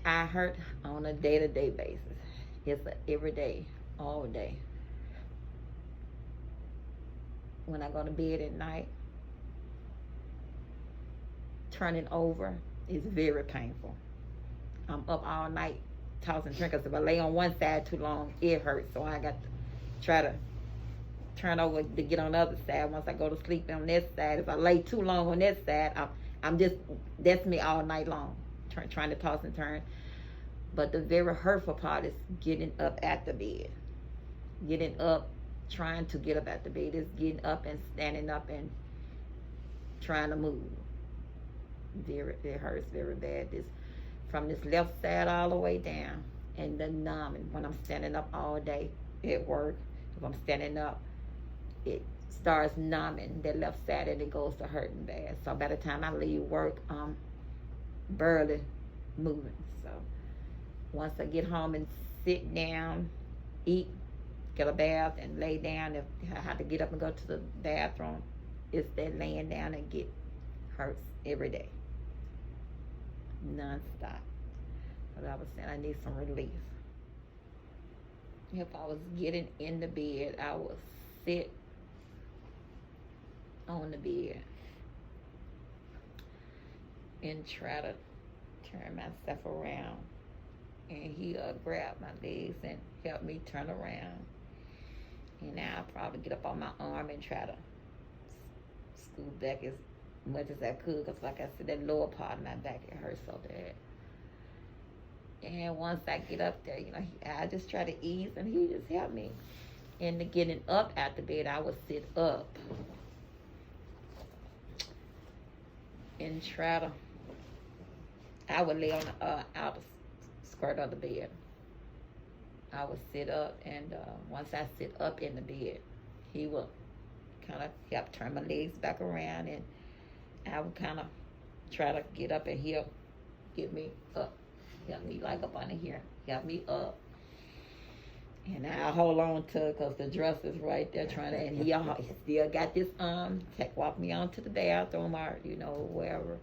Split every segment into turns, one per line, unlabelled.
I hurt on a day-to-day basis. It's a every day, all day. When I go to bed at night, turning over is very painful. I'm up all night tossing and turning because if I lay on one side too long, it hurts. So I got to try to turn over to get on the other side. Once I go to sleep on this side, if I lay too long on this side, I'm just, that's me all night long, trying to toss and turn. But the very hurtful part is getting up at the bed. Getting up, trying to get up at the bed is getting up and standing up and trying to move. It hurts very bad. This from this left side all the way down, and the numbing when I'm standing up all day at work. If I'm standing up, it starts numbing that left side and it goes to hurting bad. So by the time I leave work, I'm barely moving. So once I get home and sit down, eat, get a bath, and lay down, if I have to get up and go to the bathroom, it's that laying down and get hurts every day, non-stop. But I was saying I need some relief. If I was getting in the bed, I would sit on the bed and try to turn myself around, and he'll grab my legs and help me turn around, and I'll probably get up on my arm and try to scoot back as much as I could, because like I said, that lower part of my back, it hurts so bad. And once I get up there, I just try to ease, and he just helped me. And the getting up out the bed, I would sit up and I would lay on the outer skirt of the bed. I would sit up, and once I sit up in the bed, he would kind of help turn my legs back around, and I would kind of try to get up, and he'll get me up. Help me like up under here. Help me up. And I hold on to it because the dresser's right there trying to, and he still got this walk me on to the bathroom or, wherever.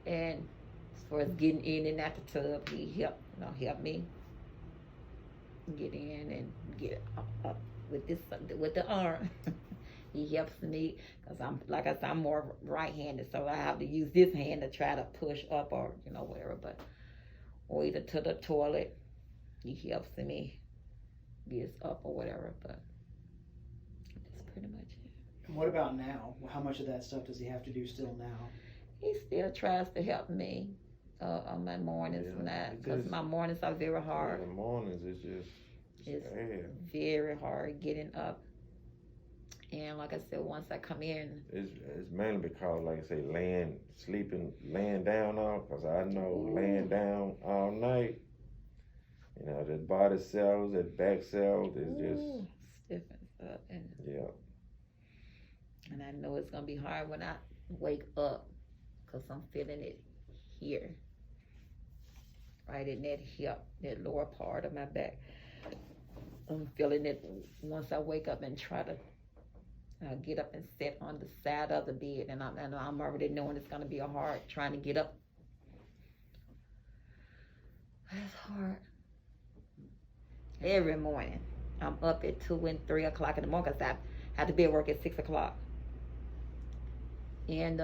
And as far as getting in and out the tub, he help me get in and get up with the arm. He helps me because like I said, I'm more right-handed, so I have to use this hand to try to push up or, whatever, or either to the toilet. He helps me get up or whatever, but that's pretty much it.
And what about now? How much of that stuff does he have to do still now?
He still tries to help me on my mornings, because my mornings are very hard.
In the mornings, it's
very hard getting up. And like I said, once I come in,
it's mainly because, like I say, laying down all, because I know laying down all night, that body cells, that back cells is just
stiffens up, and
yeah.
And I know it's gonna be hard when I wake up, because I'm feeling it here, right in that hip, that lower part of my back. I'm feeling it once I wake up and try to get up and sit on the side of the bed, and I'm already knowing it's gonna be hard trying to get up. It's hard. Every morning, I'm up at 2 and 3 o'clock in the morning, because I have to be at work at 6 o'clock. And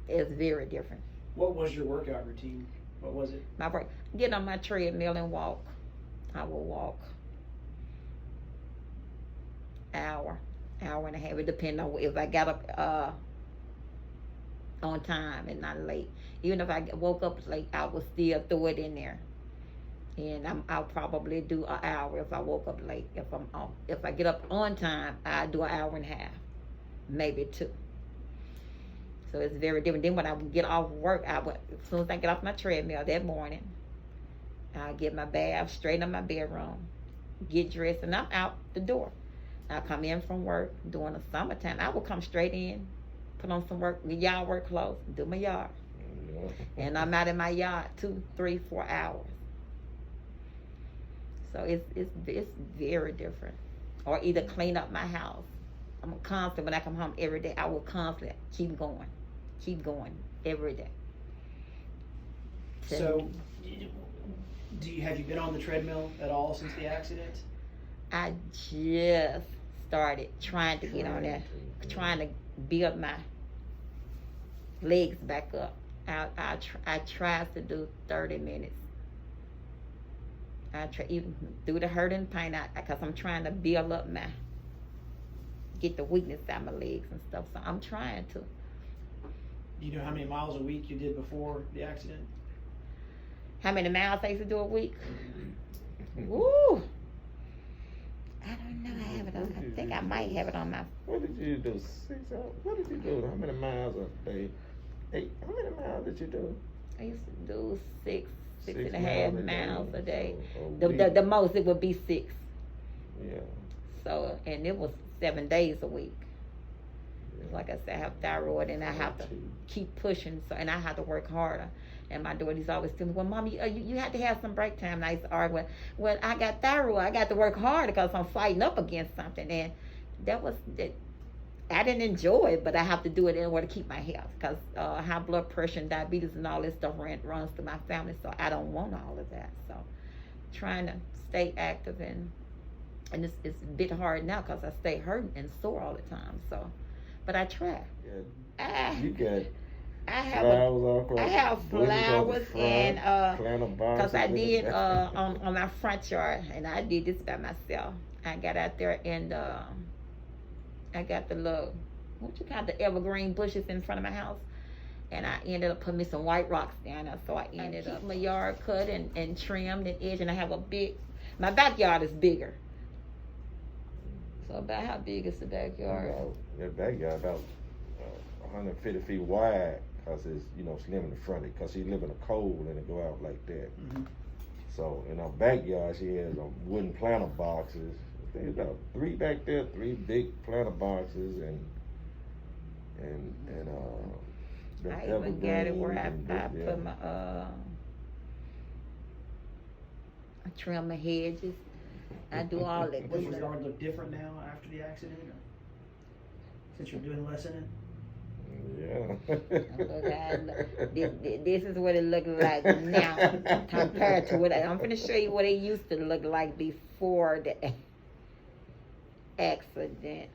it's very different.
What was your workout routine? What was it?
My work, get on my treadmill and walk. I will walk hour and a half. It depends on if I got up on time and not late. Even if I woke up late, I will still throw it in there. And I'll probably do an hour if I woke up late. If I get up on time, I do an hour and a half, maybe 2. So it's very different. Then when I would get off work, as soon as I get off my treadmill that morning, I'll get my bath, straighten up my bedroom, get dressed, and I'm out the door. I come in from work during the summertime. I will come straight in, put on some yard work clothes, do my yard.
Yeah.
And I'm out in my yard 2, 3, 4 hours. So it's very different. Or either clean up my house. I'm constant when I come home every day. I will constantly keep going every day.
So, have you been on the treadmill at all since the accident?
I just started trying to get on there, trying to build my legs back up. I tried to do 30 minutes. I try even do the hurt and pain out because I'm trying to build up get the weakness out of my legs and stuff. So I'm trying to.
Do you know how many miles a week you did before the accident?
How many miles I used to do a week? Woo! I don't know. I have it on. I think I might have it on my.
What did you do? 6 hours? What did you do? How many miles a day? 8. How many miles did you do?
I used to do six and a
miles
half miles a day.
So a
The most it would be 6.
Yeah.
So and it was 7 days a week. Like I said, I have thyroid and I have to keep pushing. So and I have to work harder. And my daughter's always telling me, well, Mommy, you have to have some break time. And I used to argue, well, I got thyroid. I got to work hard because I'm fighting up against something. And I didn't enjoy it, but I have to do it in order to keep my health because high blood pressure and diabetes and all this stuff runs through my family. So I don't want all of that. So trying to stay active and it's a bit hard now because I stay hurting and sore all the time. So, but I try.
You got
I have
flowers
flowers and
because
I did on my front yard, and I did this by myself. I got out there and I got the little the evergreen bushes in front of my house, and I ended up putting me some white rocks down there. So I ended up my yard cut and trimmed and edged, and I have my backyard is bigger. So about how big is the backyard?
Your backyard about 150 feet wide. Because it's, slim in the front, because she live in a cold and it go out like that.
Mm-hmm.
So in our backyard, she has wooden planter boxes. I think about 3 back there, 3 big planter boxes, and the
I even got it where I put my I trim my hedges. I do all that.
Does your yard look different now after the accident, or since you're doing less in it?
Yeah.
This is what it looks like now compared to what I'm going to show you what it used to look like before the accident.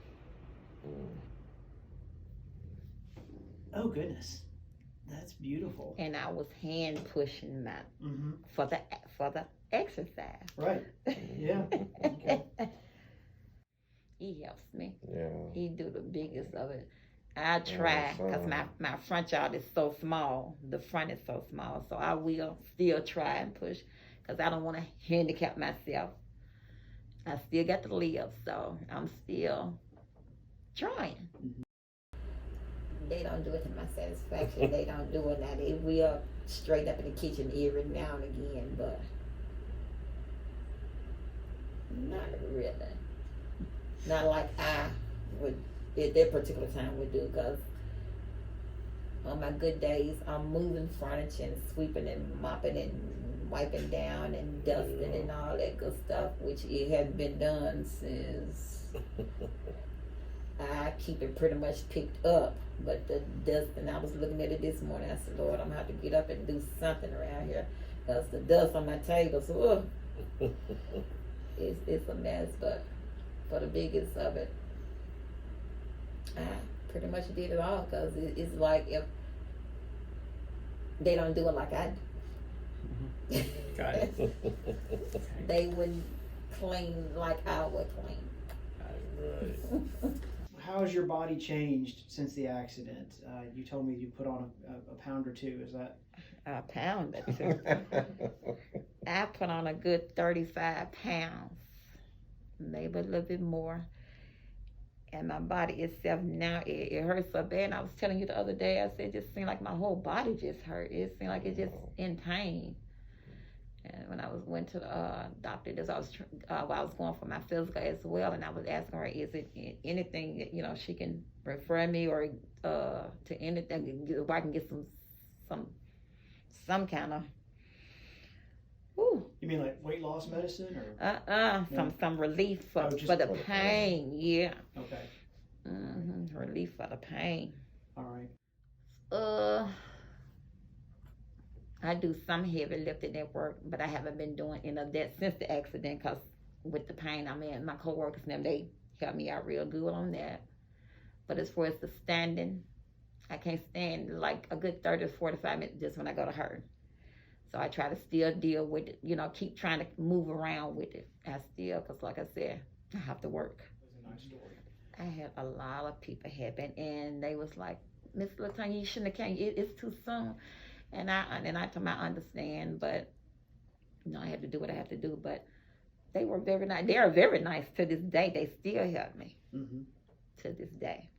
Oh goodness, that's beautiful.
And I was hand pushing for the exercise.
Right. Yeah. Okay.
He helps me.
Yeah.
He do the biggest of it. I try because my front yard is so small. The front is so small. So I will still try and push because I don't want to handicap myself. I still got to live, so I'm still trying. They don't do it to my satisfaction. They don't do it now. They will straight up in the kitchen every now and again, but not really. Not like I would at that particular time would do, because on my good days I'm moving furniture and sweeping and mopping and wiping down and dusting and all that good stuff, which it hadn't been done since I keep it pretty much picked up. But the dusting, I was looking at it this morning, I said, Lord, I'm gonna have to get up and do something around here because the dust on my table, so it's a mess. But for the biggest of it, I pretty much did it all because it's like if they don't do it like I do,
Got it.
they wouldn't clean like I would clean.
Right.
How has your body changed since the accident? You told me you put on a pound or 2. Is that?
A pound or 2. I put on a good 35 pounds, maybe a little bit more. And my body itself now, it hurts so bad. And I was telling you the other day, I said it just seemed like my whole body just hurt. It seemed like it's just in pain. And when I went to the doctor, I was going for my physical as well, and I was asking her, is it anything that, she can refer me or to anything where I can get some kind of. Whew.
You mean like weight loss medicine or?
Some relief for the pain. Yeah.
Okay.
Relief for the pain.
All right.
I do some heavy lifting at work, but I haven't been doing any of that since the accident because with the pain I'm in, my coworkers and them, they help me out real good on that. But as far as the standing, I can't stand like a good 30 to 45 minutes just when I go to her. So I try to still deal with it, keep trying to move around with it. Because like I said, I have to work.
That's a nice story.
I had a lot of people happen, and they was like, Miss Latanya, you shouldn't have came. It's too soon. And I told them I understand, but I had to do what I had to do. But they were very nice. They are very nice to this day. They still help me to this day.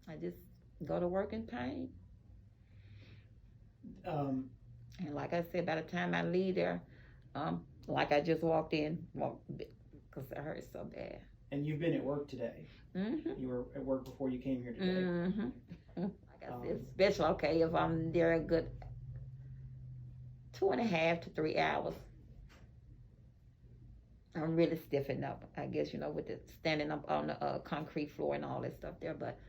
I just go to work in pain. And like I said, by the time I leave there, like I just walked in, because it hurts so bad.
And you've been at work today. You were at work before you came here today.
Like I said, especially if I'm there a good 2.5 to 3 hours. I'm really stiffened up, I guess, with the standing up on the concrete floor and all that stuff there, but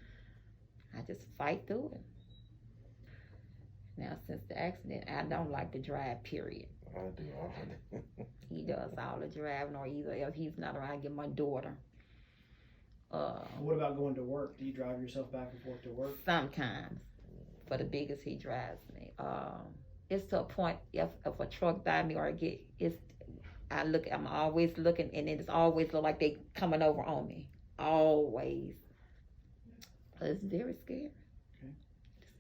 I just fight through it. Now, since the accident, I don't like to drive, period.
I do all of it.
He does all the driving, or either if he's not around, I get my daughter.
What about going to work? Do you drive yourself back and forth to work?
Sometimes. For the biggest, he drives me. It's to a point, if a truck by me or I'm always looking, and it's always look like they coming over on me. Always. It's very scary.
Okay.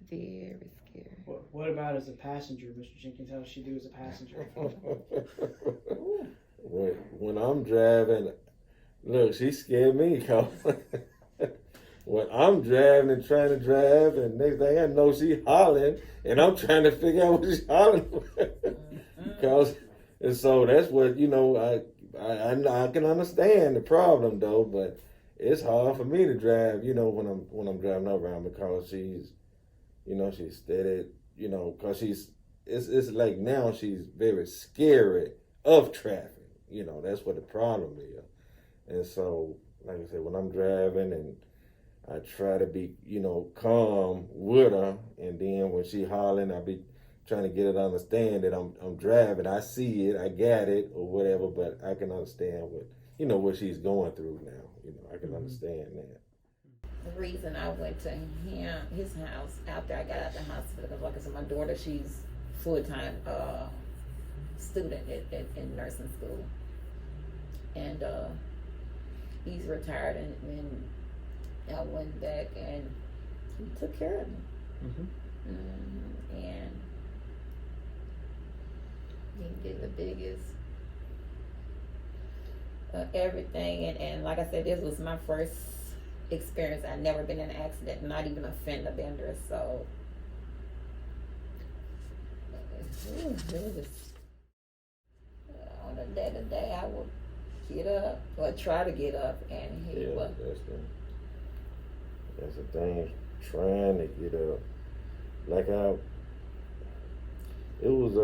It's very scary.
What about as a passenger, Mr. Jenkins? How does she do as a passenger?
when I'm driving, look, she scared me. When I'm driving and trying to drive, and next thing I know, she hollering, and I'm trying to figure out what she's hollering for. And so that's what, I can understand the problem though, but it's hard for me to drive, when I'm driving around, because she's, she's steady, because it's like now she's very scary of traffic. That's what the problem is. And so, like I said, when I'm driving and I try to be, calm with her, and then when she hollering, I be trying to get her to understand that I'm driving. I see it, I got it, or whatever, but I can understand what she's going through now. I can understand that.
The reason I went to his house after I got out of the hospital, because like I said, my daughter, she's full-time student in nursing school. And he's retired, and I went back and he took care of me. And he did the biggest everything, and like I said, this was my first experience. I'd never been in an accident, not even a fender bender, so it was on a day-to-day I would get up or try to get up, and he was.
That's the thing, trying to get up. Like it was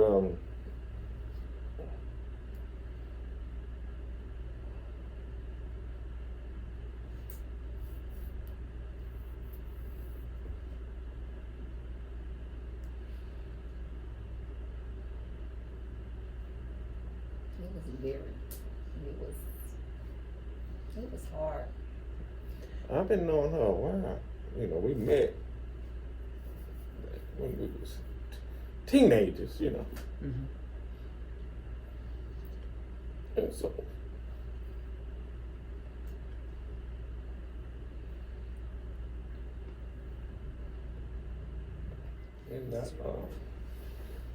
It was hard.
I've been knowing her a while. We met when we was teenagers, And so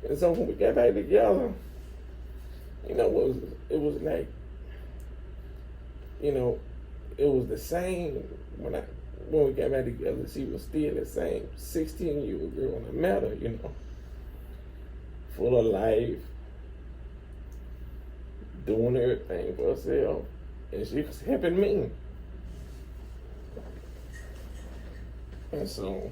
and so when we got back together, it was like, it was the same when we got back together. She was still the same 16-year-old girl when I met her, full of life, doing everything for herself, and she was helping me. And so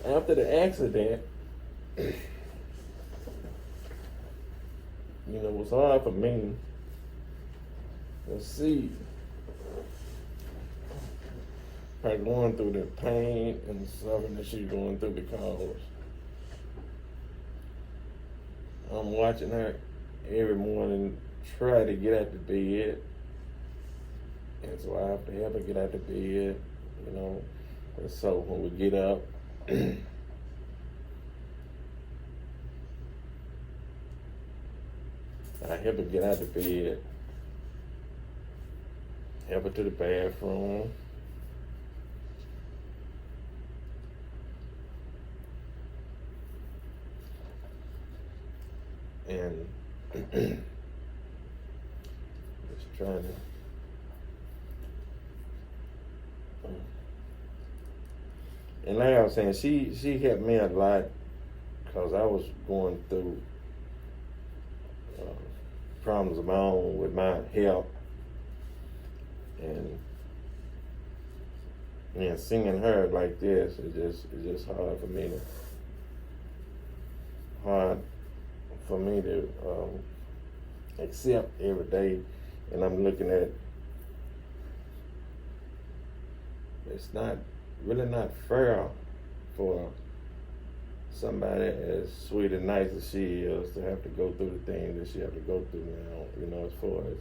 after the accident, it was hard for me let's see. Her going through the pain and suffering that she's going through because I'm watching her every morning try to get out the bed. And so I have to help her get out the bed, you know. And so when we get up, I help her get out the bed, help her to the bathroom. And just trying to and like I was saying, she helped me a lot because I was going through problems of my own with my health, and singing her like this it's just hard for me to accept every day. And I'm looking at it's really not fair for somebody as sweet and nice as she is to have to go through the things that she have to go through now, you know, as far as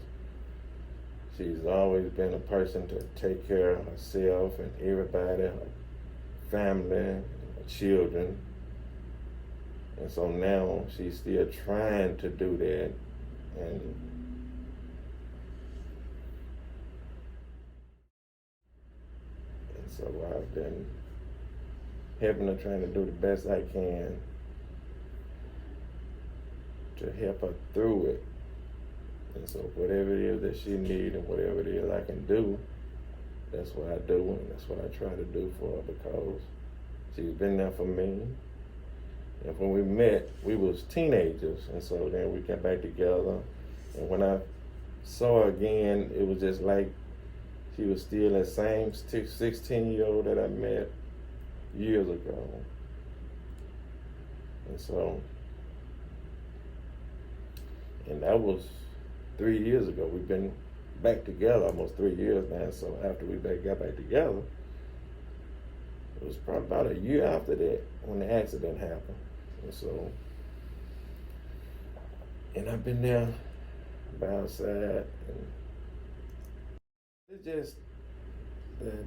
she's always been a person to take care of herself and everybody, her family, her children. And so now she's still trying to do that. And so I've been helping her, trying to do the best I can to help her through it. And so whatever it is that she needs and whatever it is I can do, that's what I do, and that's what I try to do for her, because she's been there for me. And when we met, we was teenagers, and so then we got back together. And when I saw her again, it was just like she was still that same 16-year-old that I met years ago. And so, and that was 3 years ago. We've been back together almost 3 years now. So after we got back together, it was probably about a year after that when the accident happened. And so, and I've been there by her side, and it's just that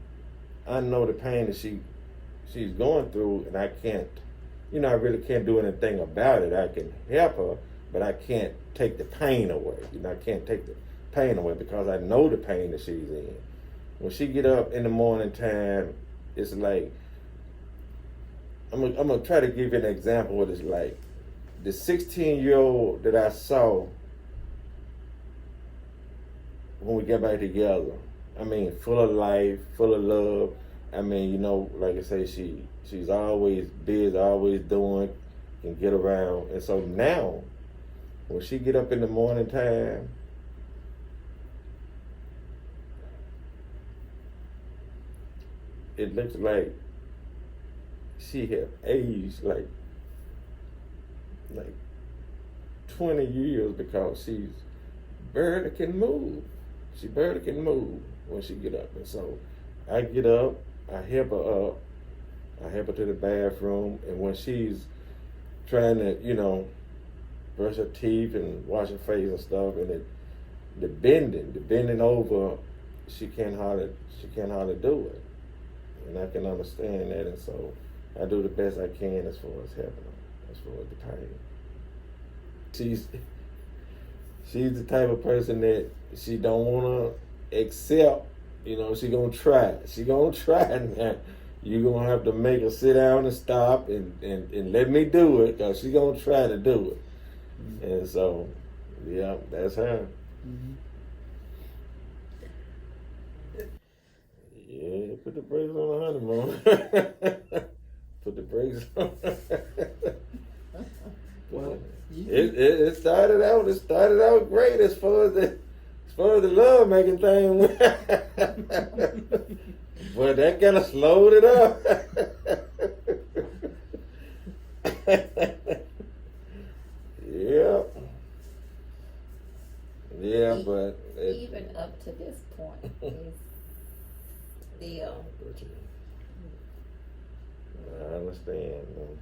I know the pain that she's going through, and I can't, you know, I really can't do anything about it. I can help her, but I can't take the pain away. You know, I can't take the pain away because I know the pain that she's in. When she get up in the morning time, it's like, I'm gonna try to give you an example of what it's like. The 16-year-old that I saw when we got back together, I mean, full of life, full of love. I mean, you know, like I say, she's always busy, always doing, can get around. And so now, when she get up in the morning time, it looks like she had aged like 20 years, because she's barely can move. She barely can move when she get up. And so I get up, I help her up, I help her to the bathroom, and when she's trying to, you know, brush her teeth and wash her face and stuff, and the bending over, she can't hardly do it. And I can understand that, and so I do the best I can as far as helping her, as far as the pain. She's the type of person that she don't wanna accept, you know, she gonna try. She gonna try now. You gonna have to make her sit down and stop and let me do it, because she gonna try to do it. Mm-hmm. And so, yeah, that's her. Mm-hmm. Yeah, put the brakes on the honeymoon. Put the brakes on.
Well,
it started out great as far as the love making thing went. But that kind of slowed it up. Yeah. Yeah, but
Even up to this point, it's still.
I understand. Man.